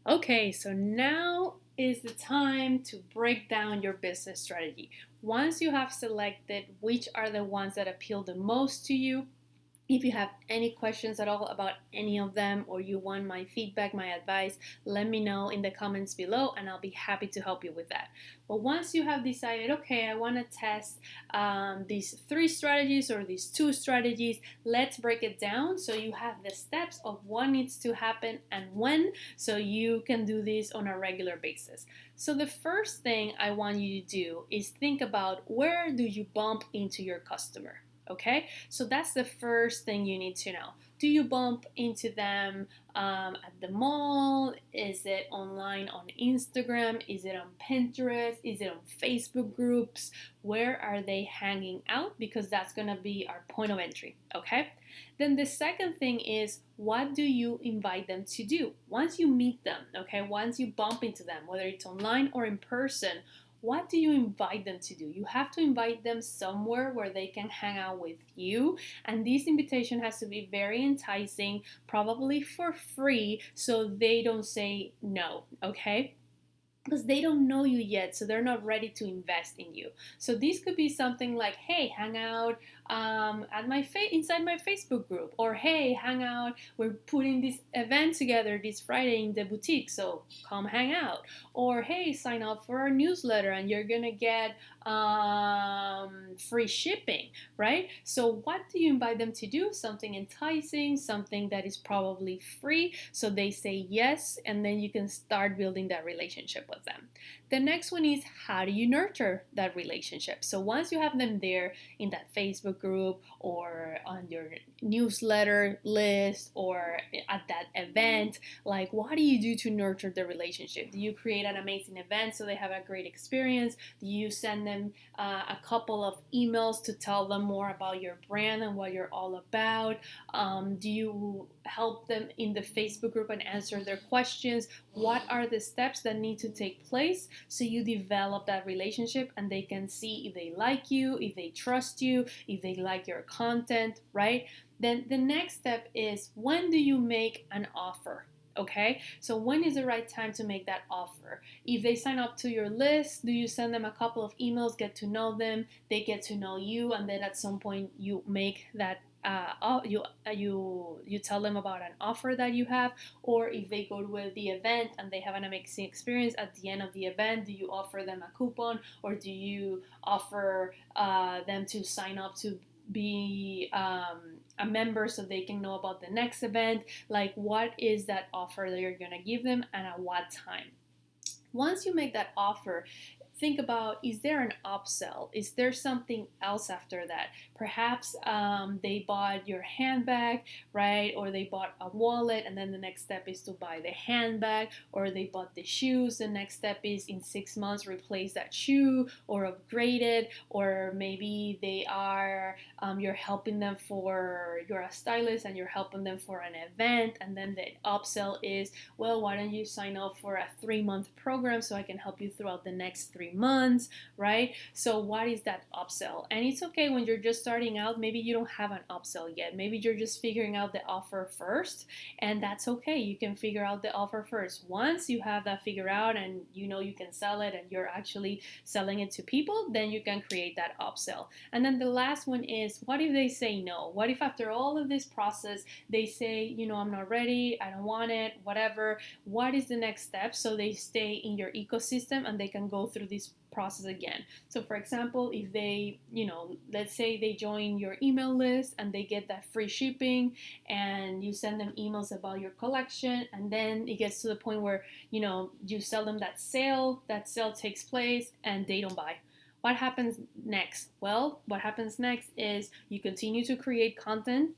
Okay, so now is the time to break down your business strategy. Once you have selected which are the ones that appeal the most to you, if you have any questions at all about any of them or you want my feedback, my advice, let me know in the comments below and I'll be happy to help you with that. But once you have decided, okay, I want to test these three strategies or these two strategies, let's break it down so you have the steps of what needs to happen and when so you can do this on a regular basis. So the first thing I want you to do is think about where do you bump into your customer. Okay, so that's the first thing you need to know. Do you bump into them at the mall? Is it online on Instagram? Is it on Pinterest? Is it on Facebook groups? Where are they hanging out? Because that's going to be our point of entry. Okay, then the second thing is what do you invite them to do once you meet them? Okay, once you bump into them, whether it's online or in person, what do you invite them to do? You have to invite them somewhere where they can hang out with you. And this invitation has to be very enticing, probably for free, so they don't say no, okay? Because they don't know you yet, so they're not ready to invest in you. So this could be something like, hey, hang out at inside my Facebook group, or hey, hang out. We're putting this event together this Friday in the boutique, so come hang out. Or hey, sign up for our newsletter, and you're gonna get free shipping, right? So what do you invite them to do? Something enticing, something that is probably free, so they say yes, and then you can start building that relationship with them. The next one is how do you nurture that relationship? So once you have them there in that Facebook group or on your newsletter list or at that event, like what do you do to nurture the relationship? Do you create an amazing event so they have a great experience? Do you send them a couple of emails to tell them more about your brand and what you're all about? Do you help them in the Facebook group and answer their questions? What are the steps that need to take place so you develop that relationship and they can see if they like you, if they trust you, if they like your content, right? Then the next step is when do you make an offer? Okay, so when is the right time to make that offer? If they sign up to your list, do you send them a couple of emails, get to know them, they get to know you, and then at some point you make that you tell them about an offer that you have? Or if they go to the event and they have an amazing experience at the end of the event, do you offer them a coupon or do you offer them to sign up to be a member so they can know about the next event? Like, what is that offer that you're gonna give them and at what time? Once you make that offer, think about, is there an upsell? Is there something else after that? Perhaps they bought your handbag, right? Or they bought a wallet, and then the next step is to buy the handbag, or they bought the shoes. The next step is in 6 months replace that shoe or upgrade it, or maybe they are you're helping them for, you're a stylist and you're helping them for an event, and then the upsell is, well, why don't you sign up for a 3-month program so I can help you throughout the next 3 months, right? So what is that upsell? And it's okay when you're just starting out, maybe you don't have an upsell yet. Maybe you're just figuring out the offer first, and that's okay. You can figure out the offer first. Once you have that figured out and you know you can sell it and you're actually selling it to people, then you can create that upsell. And then the last one is, what if they say no? What if after all of this process they say, I'm not ready, I don't want it, whatever? What is the next step so they stay in your ecosystem and they can go through this process again? So for example, if they, let's say they join your email list and they get that free shipping and you send them emails about your collection, and then it gets to the point where, you sell them that sale takes place and they don't buy. What happens next? Well, what happens next is you continue to create content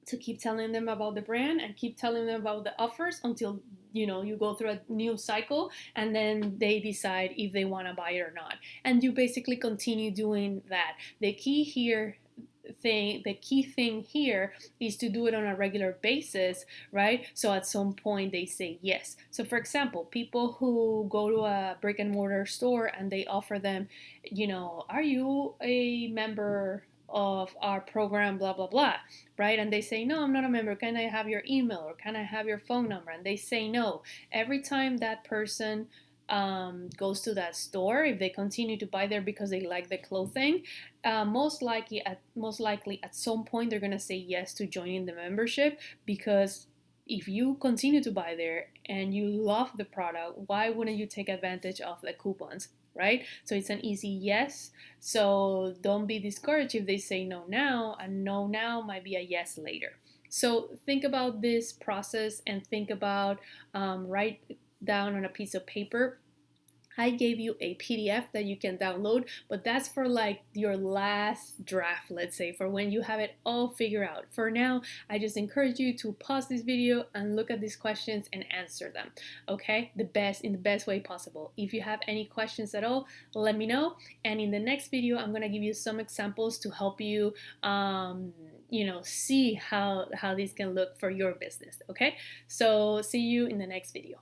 to keep telling them about the brand and keep telling them about the offers until you go through a new cycle, and then they decide if they want to buy it or not, and you basically continue doing that. The key thing here is to do it on a regular basis, right? So at some point they say yes. So for example, people who go to a brick and mortar store and they offer them, are you a member of our program, blah blah blah, right? And they say, no, I'm not a member, can I have your email or can I have your phone number? And they say no. Every time that person goes to that store, if they continue to buy there because they like the clothing, most likely at some point they're gonna say yes to joining the membership, because if you continue to buy there and you love the product, why wouldn't you take advantage of the coupons, right? So it's an easy yes. So don't be discouraged if they say no now, and no now might be a yes later. So think about this process and think about, write down on a piece of paper. I gave you a PDF that you can download, but that's for like your last draft, let's say, for when you have it all figured out. For now, I just encourage you to pause this video and look at these questions and answer them, okay? In the best way possible. If you have any questions at all, let me know. And in the next video, I'm gonna give you some examples to help you, see how this can look for your business, okay? So see you in the next video.